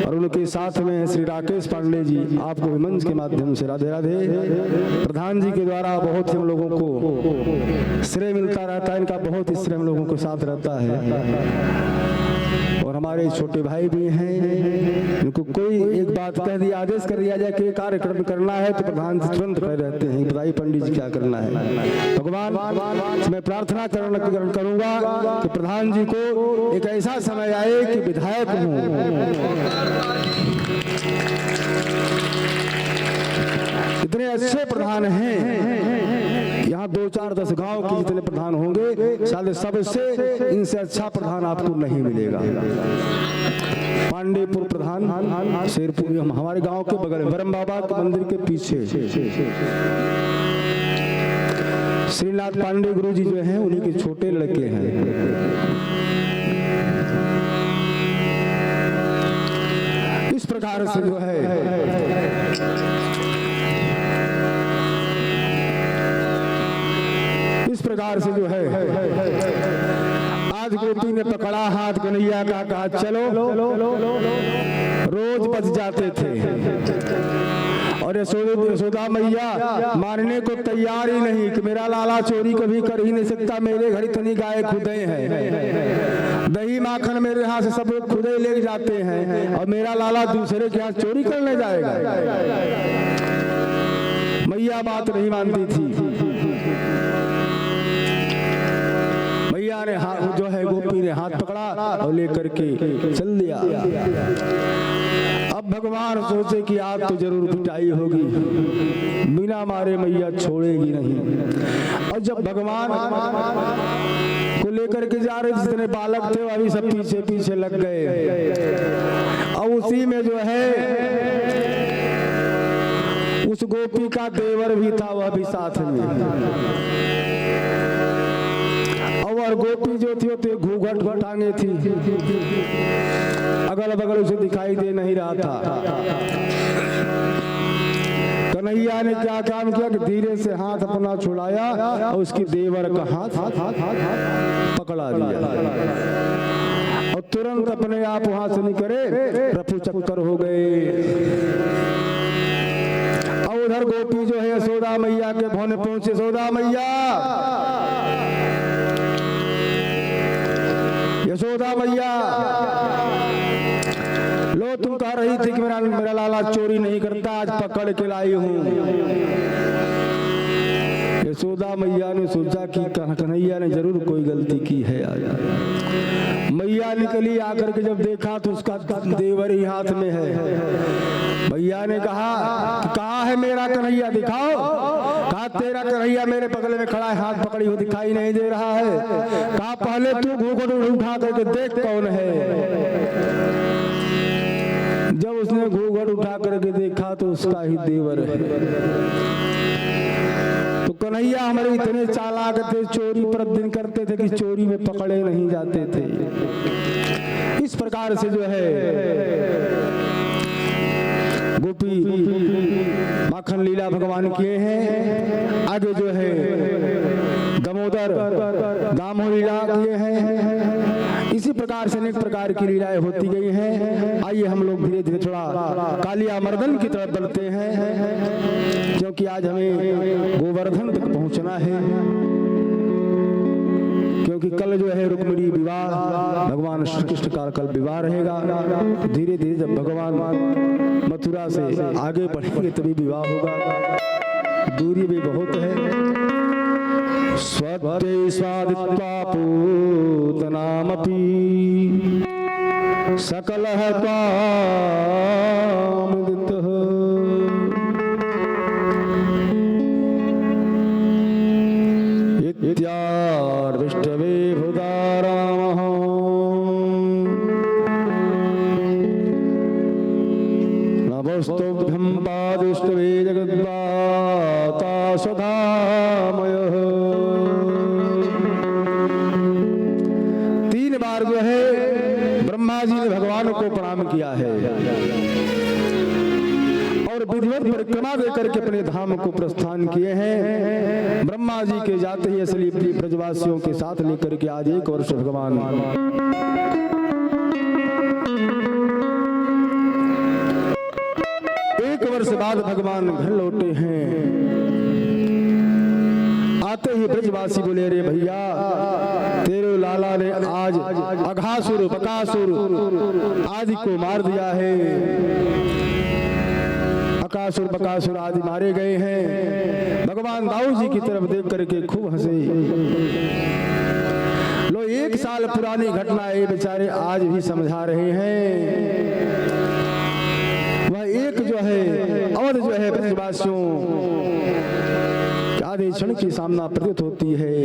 और उनके साथ में श्री राकेश पांडे जी, आपको भी मंच के माध्यम से राधे राधे। प्रधान जी के द्वारा बहुत हम लोगों को श्रेय मिलता रहता है, इनका बहुत ही श्रेय हम लोगों के साथ रहता है। और हमारे छोटे भाई भी हैं, उनको कोई एक बात कह दिया, आदेश कर दिया जाए कि कार्यक्रम करना है तो प्रधान जी तुरंत कह रहते हैं बताइए पंडित जी क्या करना है। भगवान मैं प्रार्थना करूंगा कि प्रधान जी को एक ऐसा समय आए कि विधायक हूं, इतने अच्छे प्रधान हैं, यहाँ 2-4-10 गांव के जितने प्रधान होंगे शायद सबसे इनसे अच्छा प्रधान आपको नहीं मिलेगा। पांडेपुर प्रधान शेरपुर हमारे गांव के बगल में ब्रह्म बाबा के मंदिर के पीछे श्रीनाथ पांडे गुरु जी जो हैं उन्हीं के छोटे लड़के हैं। इस प्रकार से जो है प्रकार से जो है आज गोपी ने पकड़ा हाथ कन्हैया का, कहा चलो, रोज बच जाते थे और यशोदा मैया मारने को तैयार ही नहीं कि मेरा लाला चोरी कभी कर ही नहीं सकता, मेरे घर इतनी गाय खुदे हैं, दही माखन मेरे यहाँ से सब लोग खुदे ले जाते हैं और मेरा लाला दूसरे के यहाँ चोरी करने जाएगा। मैया बात नहीं मानती थी। मैया ने जो है गोपी ने हाथ पकड़ा और लेकर के चल दिया। अब भगवान सोचे कि आज तो जरूर पिटाई होगी, बिना मारे मैया छोड़ेगी नहीं। और जब भगवान को लेकर के जा रहे जितने बालक थे अभी सब पीछे पीछे लग गए और उसी में जो है उस गोपी का देवर भी था, वह भी साथ में। और गोपी जो थी वो घूंघट टांगे थी, अगल बगल उसे दिखाई दे नहीं रहा था। कन्हैया ने क्या काम किया कि धीरे से हाथ अपना छुड़ाया और उसकी देवर का हाथ पकड़ा दिया और तुरंत अपने आप वहां से निकले, रफू चक्कर हो गए। और उधर गोपी जो है यशोदा मैया के भवन पहुंचे। यशोदा मैया, यशोदा मैया, लो तुम कह रही थी कि मेरा लाला चोरी नहीं करता, आज पकड़ के लाई हूं। यशोदा मैया ने सोचा कि कन्हैया ने जरूर कोई गलती की है। मैया निकली, आकर के जब देखा तो उसका देवर ही हाथ में है। मैया ने कहा है मेरा कन्हैया दिखाओ। कहा तेरा कन्हैया मेरे बगल में खड़ा है, हाथ पकड़ी हुई दिखाई नहीं दे रहा है। कहा पहले तू घूंघट उठा करके देख कौन है। जब उसने घूंघट उठा करके देखा तो उसका ही देवर है। तो कन्हैया हमारे इतने चालाक थे, चोरी प्रतिदिन करते थे कि चोरी में पकड़े नहीं जाते थे। इस प्रकार से जो है गोपी माखन लीला भगवान किए हैं। आगे जो है दामोदर दामो लीला किए हैं। इसी प्रकार से अनेक प्रकार की लीलाएं होती गई हैं। आइए हम लोग धीरे धीरे थोड़ा कालिया मर्दन की तरफ बढ़ते हैं, क्योंकि आज हमें गोवर्धन तक पहुंचना है। क्योंकि कल जो है रुक्मिणी विवाह, भगवान श्री कृष्ण का कल विवाह रहेगा। धीरे धीरे जब भगवान मथुरा से आगे बढ़ेंगे तभी विवाह होगा, दूरी भी बहुत है। स्वते स्वादित्वा पूतनामपि सकलः कामदितः। इत्यार्विष्टवे भुदा रामः नमस्तुभ्यं पादिष्टवे जगद्माता स्वधामयः। बार जो है ब्रह्मा जी ने भगवान को प्रणाम किया है और विधिवत परिक्रमा देकर के अपने धाम को प्रस्थान किए हैं। ब्रह्मा जी के जाते ही असली ब्रजवासियों के साथ लेकर के आज 1 वर्ष भगवान वर्ष बाद भगवान घर लौटे हैं। आते ही ब्रजवासी बोले, अरे भैया तेरे लाला ने आज अघासुर बकासुर आदि को मार दिया है। अकासुर बकासुर आदि मारे गए हैं। भगवान दाऊ जी की तरफ देख करके खूब हंसे। लो 1 साल पुरानी घटना ये बेचारे आज भी समझा रहे हैं। वह एक जो है अवध जो है ब्रजवासियों आधे क्षण की सामना प्रतीत होती है।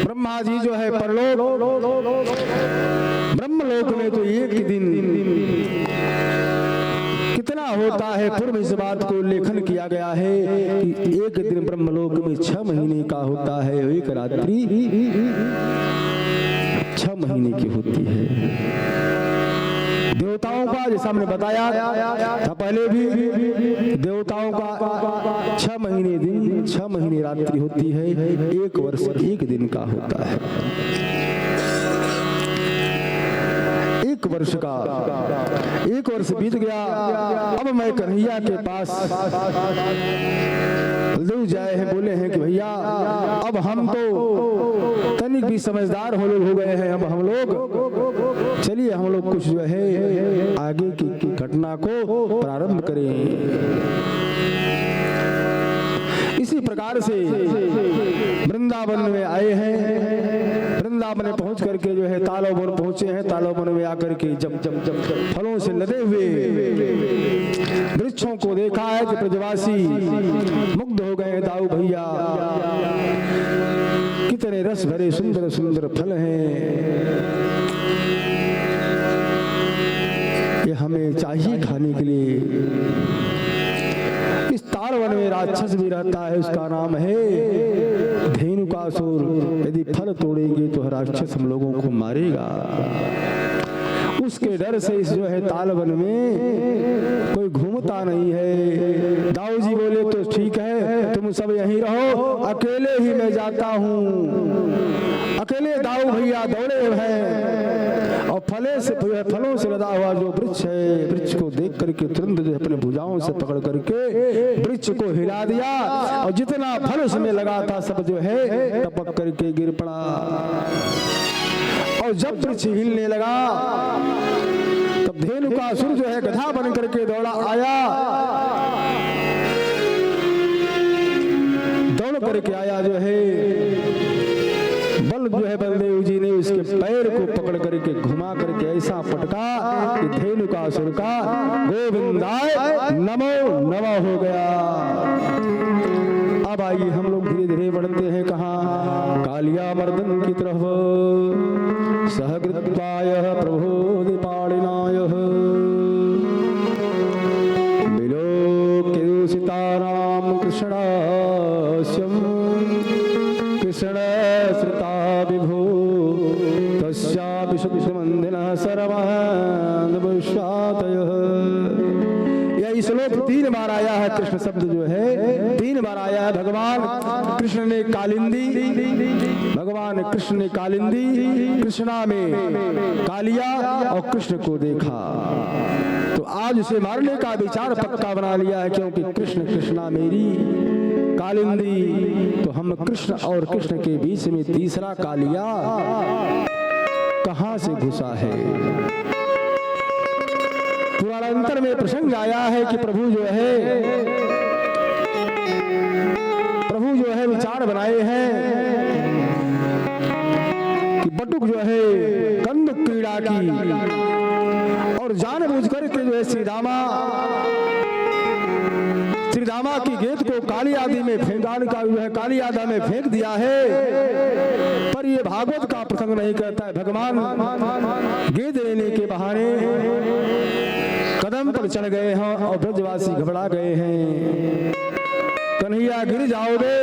ब्रह्मा जी जो है परलोक ब्रह्मलोक में तो एक दिन कितना होता है, पूर्व इस बात को उल्लेखन किया गया है कि एक दिन ब्रह्मलोक में 6 महीने का होता है, एक रात्रि 6 महीने की होती है। देवताओं का जैसा हमने बताया था पहले भी, देवताओं का 6 महीने दिन 6 महीने रात्रि होती है, 1 वर्ष 1 दिन का होता है। 1 वर्ष का 1 वर्ष बीत गया। अब मैं कन्हैया के पास ले जाए हैं, बोले हैं कि भैया अब हम तो तनिक भी समझदार हो गए हैं, अब हम लोग चलिए हम लोग कुछ जो है आगे की घटना को प्रारंभ करें। इसी प्रकार से वृंदावन में आए हैं। वृंदावन में पहुंच करके जो है तालोवन पहुंचे हैं। तालोवन में आकर के जब फलों से लदे हुए वृक्षों को देखा है कि ब्रजवासी मुग्ध हो गए। दाऊ भैया कितने रस भरे सुंदर सुंदर फल हैं, ये हमें चाहिए खाने के लिए। इस तालवन में राक्षस भी रहता है, उसका नाम है धेनुकासुर। यदि फल तोड़ेंगे तो राक्षस हम लोगों को मारेगा। उसके डर से इस जो है तालवन में कोई घूमता नहीं है। दाऊ जी बोले तो ठीक है, तुम सब यहीं रहो, अकेले ही मैं जाता हूँ। अकेले दाऊ भैया दौड़े हैं और फलों से लदा हुआ जो वृक्ष है, वृक्ष को देख करके तुरंत जो अपने भुजाओं से पकड़ करके वृक्ष को हिला दिया और जितना फल उसमें लगा था सब जो है टपक करके गिर पड़ा। और जब वृक्ष हिलने लगा तब धेनुकासुर जो है गधा बन करके दौड़ा आया, दौड़ करके आया जो है जो है बलदेव जी ने उसके पैर को पकड़ करके घुमा करके ऐसा पटका कि धेनुकासुर का गोविंदाय नमो नमः हो गया। अब आइए हम लोग धीरे धीरे बढ़ते हैं कहाँ, कालिया मर्दन की तरफ। सहकृत्वाय प्रभोदिपाणिनाय विलोक्य सीताराम कृष्णास्यम कृष्ण श्रुता विभो तस्यापि शुद्धमन्दिनः सर्वहान्वशातयः। यह श्लोक 3 बार आया है। कृष्ण शब्द जो है 3 बार आया है। भगवान कृष्ण ने कालिंदी कृष्णा में कालिया और कृष्ण को देखा तो आज उसे मारने का विचार पक्का बना लिया है, क्योंकि कृष्ण कृष्णा मेरी कालिंदी। तो हम कृष्ण और कृष्ण के बीच में तीसरा कालिया कहां से घुसा है। पुराणांतर में प्रसंग आया है कि प्रभु जो है विचार बनाए हैं कि बटुक जो है कंद क्रीड़ा की और जानबूझ करके जो है श्री रामा की गेंद को काली आदि में काली आदा में फेंक दिया है। पर ये भागवत का प्रसंग नहीं कहता है। भगवान गेंद लेने के बहाने कदम पर चढ़ गए हैं और ब्रजवासी घबरा गए हैं। कन्हैया गिर जाओगे।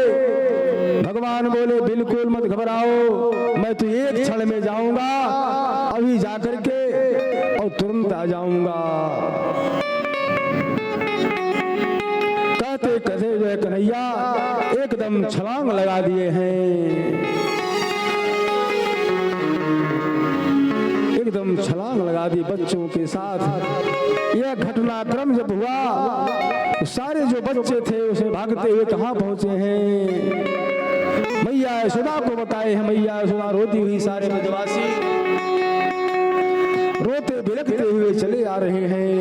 भगवान बोले बिल्कुल मत घबराओ, मैं तो एक क्षण में जाऊंगा, अभी जाकर के और तुरंत आ जाऊंगा। कहते कहते जो है कन्हैया एकदम छलांग लगा दिए हैं, एकदम छलांग लगा दी बच्चों के साथ। यह घटनाक्रम जब हुआ तो सारे जो बच्चे थे उसे भागते हुए कहाँ पहुंचे हैं, मैया यशोदा को बताए हैं। मैया यशोदा रोती हुई सारे ब्रजवासी रोते बिलखते हुए चले आ रहे हैं।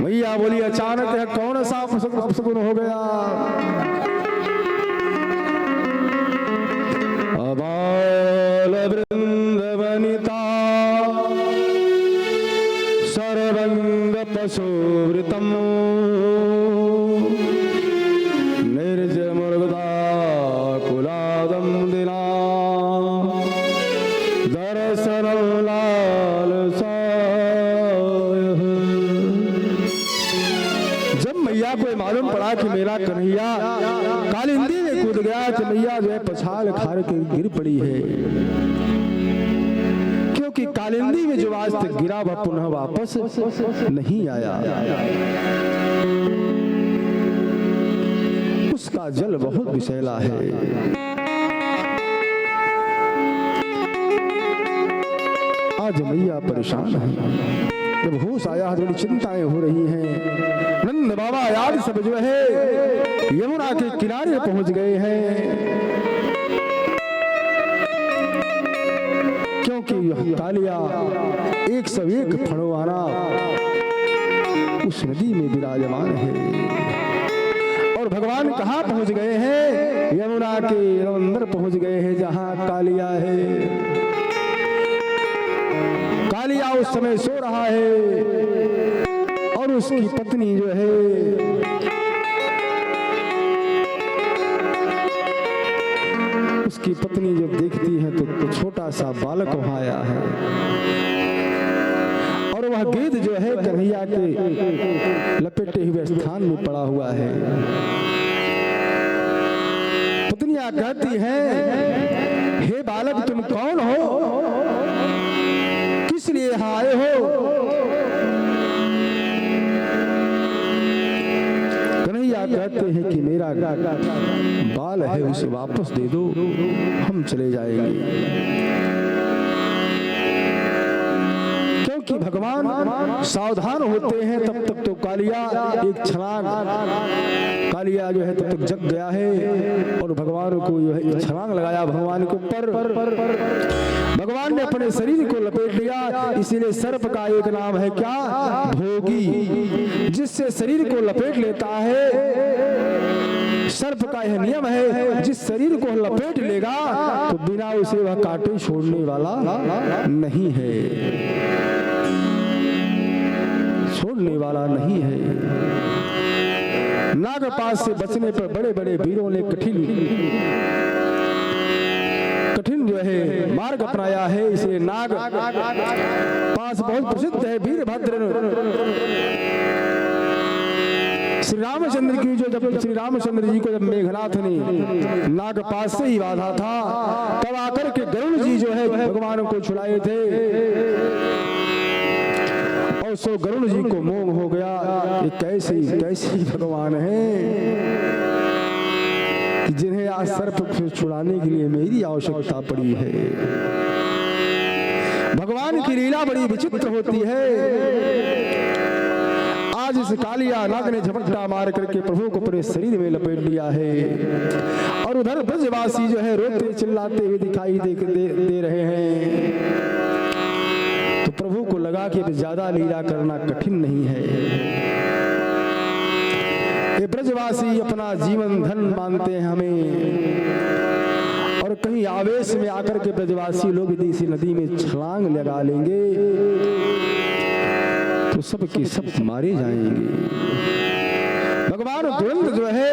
मैया बोली अचानक है कौन सा अपशकुन हो गया। अबाल वृंदवनिता सर्वंग पशुवृतम निर्ज मुर्गदा कुलादम दिना दर्शन लाल जब मैया को मालूम पड़ा कि मेरा कन्हैया कालिंदी में कूद गया तो मैया जो है पछाड़ खार के गिर पड़ी है, क्योंकि कालिंदी में जो आज तक गिरा वह पुनः वापस नहीं आया। उसका जल बहुत विषैला है। आज मैया परेशान है। जब होश आया थोड़ी चिंताएं हो रही हैं। नंद बाबा याद सब जो है यमुना के किनारे पहुंच गए हैं, क्योंकि यह कालिया 101 फड़वाना उस नदी में विराजमान है। और भगवान कहाँ पहुंच गए हैं, यमुना के अंदर पहुंच गए हैं जहां कालिया है। कालिया उस समय सो रहा है और उसकी पत्नी जो है उसकी पत्नी जब देखती है तो छोटा सा बालक वहां आया है और वह गिद्ध जो है कन्हैया के लपेटे हुए स्थान में पड़ा हुआ है। पत्नियां कहती हैं, हे बालक तुम कौन हो, किस लिए यहाँ आए हो। कन्हैया कहते हैं कि मेरा बाल है उसे वापस दे दो, हम चले जाएंगे। क्योंकि भगवान सावधान होते हैं तब तक तो कालिया एक छलांग, कालिया जो है तब तक जग गया है और भगवान को जो है छलांग लगाया भगवान के ऊपर। भगवान ने अपने शरीर को लपेट लिया, इसीलिए सर्प का एक नाम है क्या, भोगी। जिससे शरीर को लपेट लेता है, सर्प का यह नियम है, जिस शरीर को लपेट लेगा तो बिना उसे वह काटे छोड़ने वाला नहीं है, छोड़ने वाला नहीं है। नागपाश से बचने पर बड़े बड़े वीरों ने कठिन जो है मार्ग अपनाया है। इसलिए नाग पास बहुत प्रसिद्ध है वीरभद्र। श्री रामचंद्र की जब श्री रामचंद्र जी को जब मेघनाथ ने नागपाश से ही बाधा था, तब आकर के गरुड़ जी जो है भगवान को छुड़ाए थे और सो गरुड़ जी को मोह हो गया। ये कैसी भगवान है जिन्हें आज सर्प से छुड़ाने के लिए मेरी आवश्यकता पड़ी है। भगवान की लीला बड़ी विचित्र होती है। आज इस कालिया नाग ने झपट्टा मार करके प्रभु को अपने शरीर में लपेट लिया है और उधर ब्रजवासी जो है रोते चिल्लाते हुए दिखाई दे रहे हैं। तो प्रभु को लगा कि ज्यादा लीला करना कठिन नहीं है। ये ब्रजवासी अपना जीवन धन मानते हैं हमें, और कहीं आवेश में आकर के ब्रजवासी लोग यदि इसी नदी में छलांग लगा लेंगे तो सब के सब मारे जाएंगे। भगवान तुरंत जो है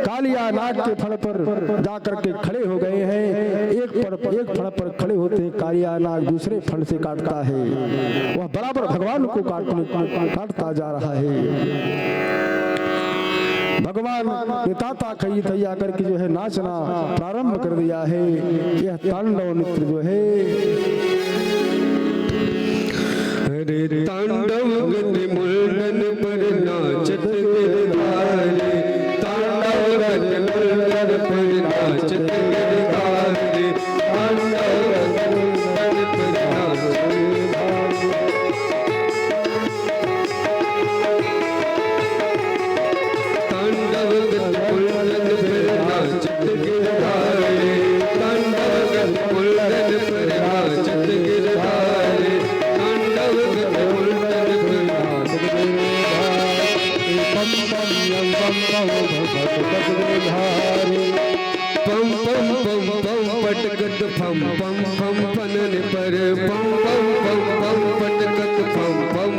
कालिया नाग के फल पर जाकर के खड़े हो गए हैं। एक फल पर खड़े होते हैं, कालिया नाग दूसरे फल से काटता है, वह बराबर भगवान को काटता जा रहा है। भगवान ने ताता खई थैया करके जो है नाचना प्रारंभ कर दिया है। यह तांडव नृत्य जो है तांडव गति मुल्लन पर नाचत गिरधारे, तांडव गति मुल्लन पर नाचत गिरधारे, तांडव गति मुल्लन पर नाचत गिरधारे। फम पम पम पनन पर पम पम पम पम पटकत फम पम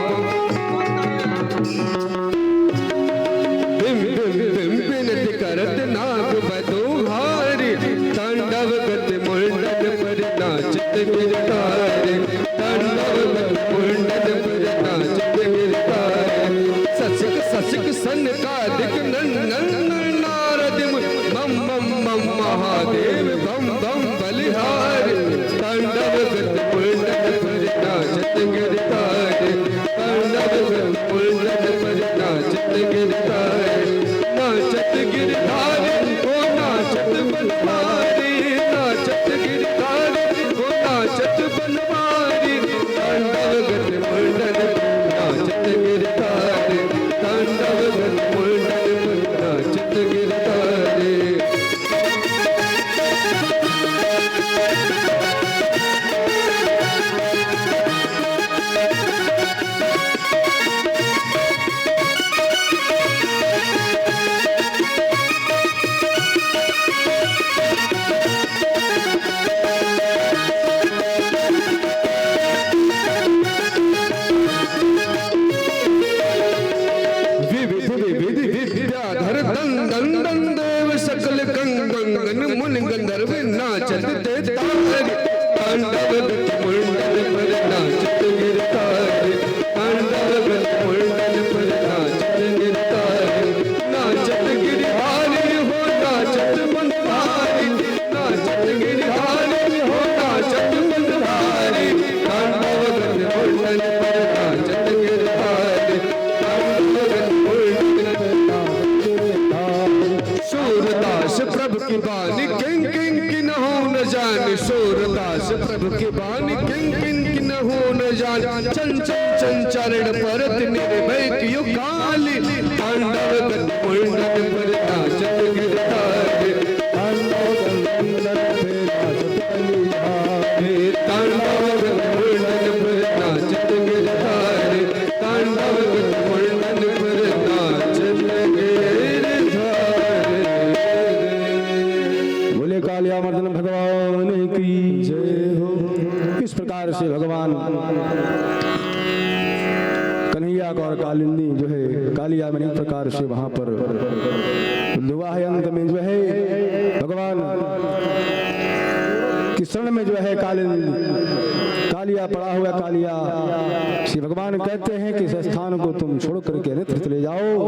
बिम बिम बिम बिनत करत नाग बदोहारी तांडव गत मुंडन पर नाचत गिरधारी तांडव गत मुंडन पर नाचत गिरधारी ससिक ससिक सनकादिक नंदन नारद मम मम मम महादेव बम बम बलिहारी तांडव गत मुंडन पर नाचत गिरधारी तांडव गत मुंडन पर नाचत गिरधारी नाचत गिरधारी ओ नाचत बनवारी नाचत गिरधारी ओ नाचत बनवारी तांडव गत मुंडन पर नाचत गिरधारी तांडव गत मुंडन पर नाचत गिरधारी विद्याधर दंदन दंदेव सकल कंगन मुन गंधर्व नाचत ते तारी तांडव गत मुंडन पर नाचत गिरधारी तांडव गत मुंडन पर नाचत गिरधारी नाचत गिरधारी हो नाचत बनधारी नाचत गिरधारी हो नाचत बनधारी तांडव गत मुंडन पर नाचत गिरधारी तांडव गत मुंडन सूरदास प्रभु की बानी किंग किंग की न हो न जाने सूरदास प्रभु की बानी किंग किंग की न हो न जाने चंचल चंचरण परत निर्भय कियो काली तांडव गत मुंडन पर नाचत गिरधारी तांडव गत मुंडन पर नाचत गिरधारी तांडव गत मुंडन पर नाचत गिरधारी बोले कालिया मर्दन भगवान की जय हो। इस प्रकार से भगवान कन्हैया और कालिंदी जो है कालिया में एक प्रकार से वहां पर विवाह अंत में जो है भगवान की शरण में जो है कालिया पड़ा हुआ कालिया श्री भगवान कहते हैं कि इस स्थान को तुम छोड़ करके अन्यत्र चले जाओ।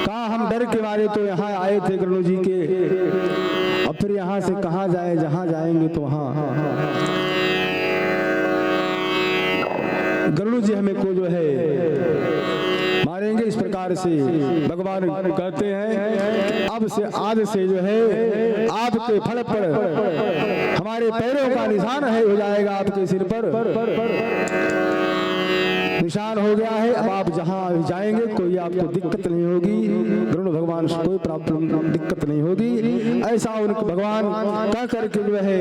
कहा हम डर के मारे तो यहाँ आए थे गरुड़ जी के, अब फिर यहाँ से कहाँ जाए, जहाँ जाएंगे तो वहाँ गरुड़ जी हमें को जो है मारेंगे। इस प्रकार से भगवान कहते हैं अब से आज से जो है आपके फल पर हमारे पैरों का निशान है हो जाएगा, आपके सिर पर निशान हो गया है। अब आप जहाँ जाएंगे कोई आपको दिक्कत नहीं होगी, गरुड़ भगवान से कोई प्रॉब्लम दिक्कत नहीं होगी। ऐसा उनके भगवान कह करके जो है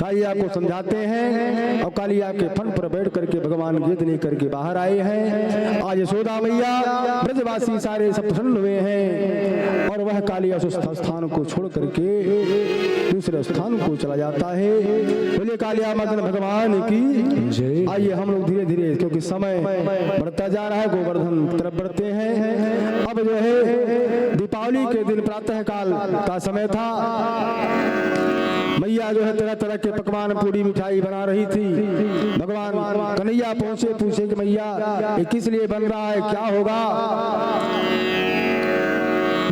कालिया को समझाते हैं और कालिया के फन पर बैठ करके भगवान गेद नहीं करके बाहर आए हैं। आज यशोदा मैया ब्रजवासी सारे सब प्रसन्न हुए हैं और वह कालिया उस स्थान को छोड़ करके दूसरे स्थान को चला जाता है। बोले कालिया मदन भगवान की। आइए हम लोग धीरे धीरे, क्योंकि समय बढ़ता जा रहा है, गोवर्धन की तरफ बढ़ते हैं। अब जो है दीपावली के दिन प्रातः काल का समय था। मैया जो है तरह तरह के पकवान पूरी मिठाई बना रही थी। भगवान कन्हैया पहुंचे, पूछे कि मैया ये किस लिए बन रहा है, क्या होगा।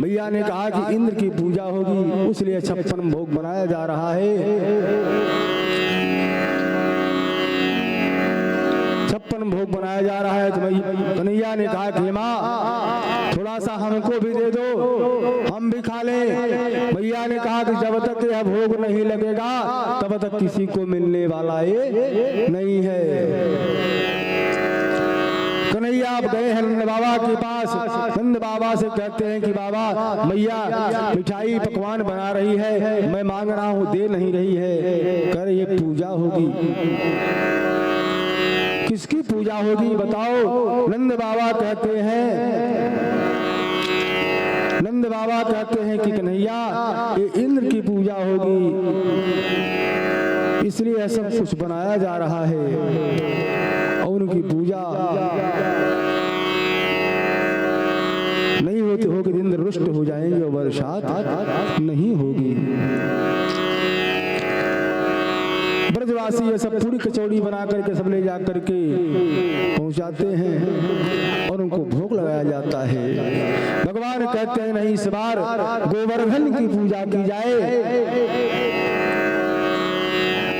मैया ने कहा कि इंद्र की पूजा होगी, उसलिए 56 भोग बनाया जा रहा है। 56 भोग बनाया जा रहा है। तो कन्हैया ने कहा कि माँ थोड़ा सा हमको भी दे दो, हम भी खा लें। मैया ने कहा कि जब तक यह भोग नहीं लगेगा तब तक किसी को मिलने वाला ये नहीं है। कन्हैया आप गए हैं नंद बाबा के पास। नंद बाबा से कहते हैं कि बाबा मैया मिठाई पकवान बना रही है, मैं मांग रहा हूँ दे नहीं रही है। कह रही है पूजा होगी। किसकी पूजा होगी बताओ। नंद बाबा कहते हैं कि कन्हैया ये इंद्र की पूजा होगी। इसलिए यह सब कुछ बनाया जा रहा है और उनकी पूजा नहीं होती होगी, इंद्र रुष्ट हो जाएंगे और बरसात नहीं होगी। ब्रजवासी ये सब पूरी कचौड़ी बना करके सब ले जा करके पहुंचाते हैं और उनको भोग लगाया जाता है। भगवान कहते हैं नहीं, इस बार गोवर्धन की पूजा की जाए।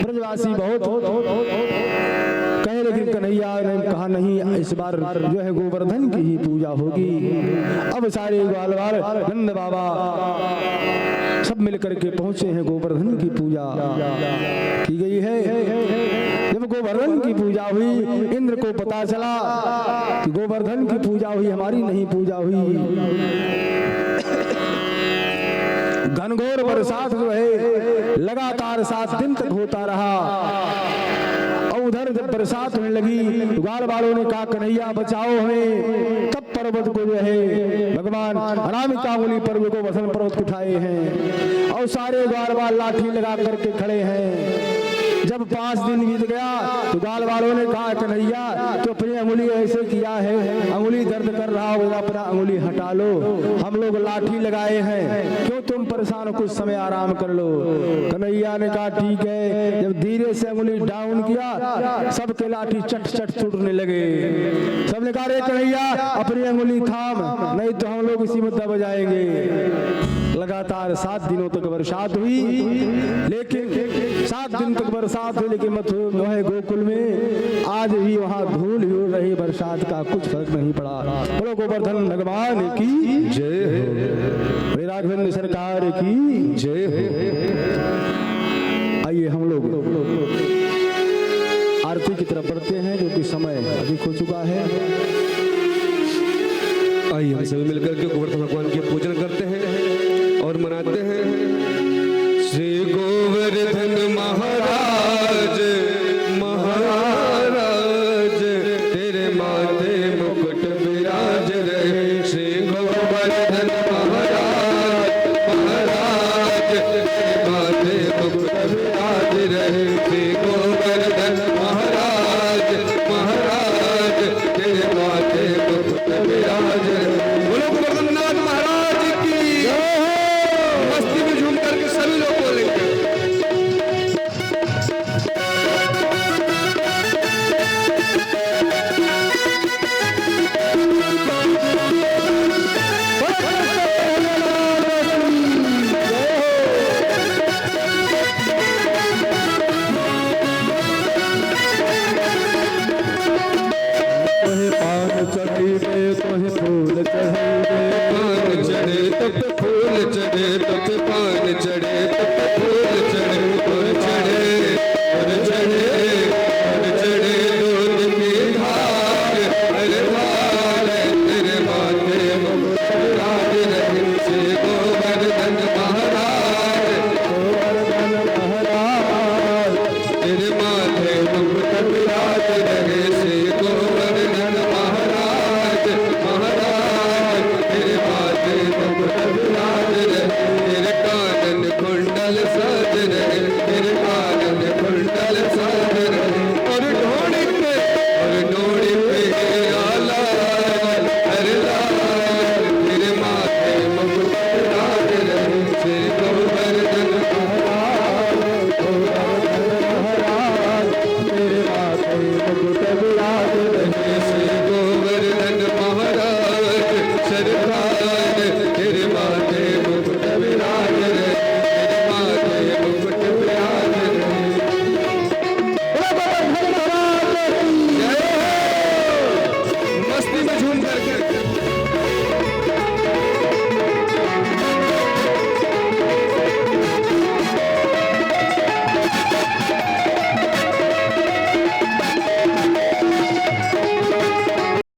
ब्रजवासी बहुत कहे, लेकिन कन्हैया ने कहा नहीं, इस बार जो है गोवर्धन की ही पूजा होगी। अब सारे ग्वालवाल नंद बाबा सब मिलकर के पहुंचे हैं, गोवर्धन की पूजा की गई है। जब गोवर्धन की पूजा हुई, इंद्र को पता चला कि गोवर्धन की पूजा हुई, हमारी नहीं पूजा हुई। घनघोर बरसात जो है लगातार 7 दिन तक होता रहा। और उधर जब बरसात होने लगी, ग्वाल वालों ने कहा कन्हैया बचाओ हमें। तब पर्वत को जो है भगवान अनामिका मूली पर्वत को वसन पर्वत उठाए हैं और सारे ग्वाल वाल लाठी लगा करके खड़े हैं। जब 5 दिन बीत गया तो ग्वाल वालों ने कहा कन्हैया तो अपनी अंगुली ऐसे किया है, अंगुली दर्द कर रहा हो, अपना अंगुली हटा लो, हम लोग लाठी लगाए हैं, क्यों तुम परेशान हो, कुछ समय आराम कर लो। कन्हैया ने कहा ठीक है। जब धीरे से अंगुली डाउन किया, सबके लाठी चट चट टूटने लगे। सबने कहा रे कन्हैया अपनी अंगुली थाम, नहीं तो हम लोग इसी में दब जाएंगे। लगातार 7 दिनों तक बरसात हुई, लेकिन 7 दिन तक बरसात हुई, लेकिन मथुरा गोकुल में आज भी वहाँ धूल ही उड़ रही, बरसात का कुछ फर्क नहीं पड़ा। बोलो गोवर्धन भगवान की जय हो, श्री राघवेंद्र सरकार की जय हो। आइए हम लोग आरती की तरफ बढ़ते हैं, जो कि समय अधिक हो चुका है। आइए हम सभी मिलकर के गोवर्धन भगवान की